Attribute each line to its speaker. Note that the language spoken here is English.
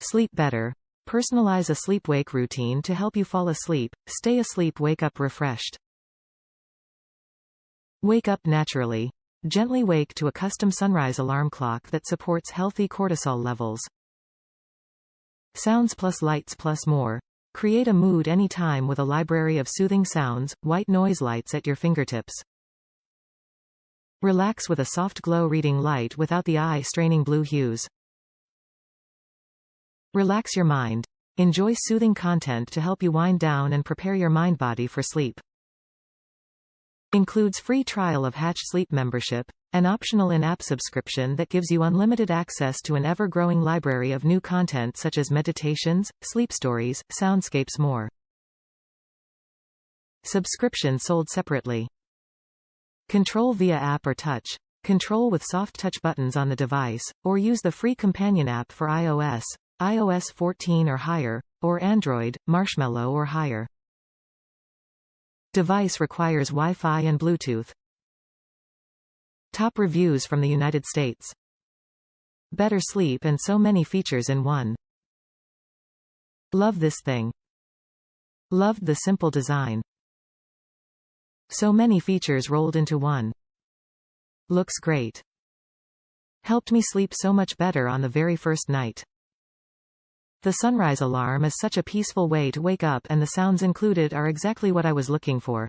Speaker 1: Sleep better. Personalize a sleep-wake routine to help you fall asleep, stay asleep, wake up refreshed. Wake up naturally. Gently wake to a custom sunrise alarm clock that supports healthy cortisol levels. Sounds plus lights plus more. Create a mood anytime with a library of soothing sounds, white noise lights at your fingertips. Relax with a soft glow reading light without the eye-straining blue hues. Relax your mind. Enjoy soothing content to help you wind down and prepare your mind-body for sleep. Includes free trial of Hatch Sleep membership, an optional in-app subscription that gives you unlimited access to an ever-growing library of new content such as meditations, sleep stories, soundscapes, more. Subscription sold separately. Control via app or touch. Control with soft touch buttons on the device, or use the free companion app for iOS, iOS 14 or higher, or Android, Marshmallow or higher. Device requires Wi-Fi and Bluetooth. Top reviews from the United States. Better sleep and so many features in one. Love this thing. Loved the simple design. So many features rolled into one. Looks great. Helped me sleep so much better on the very first night. The sunrise alarm is such a peaceful way to wake up, and the sounds included are exactly what I was looking for.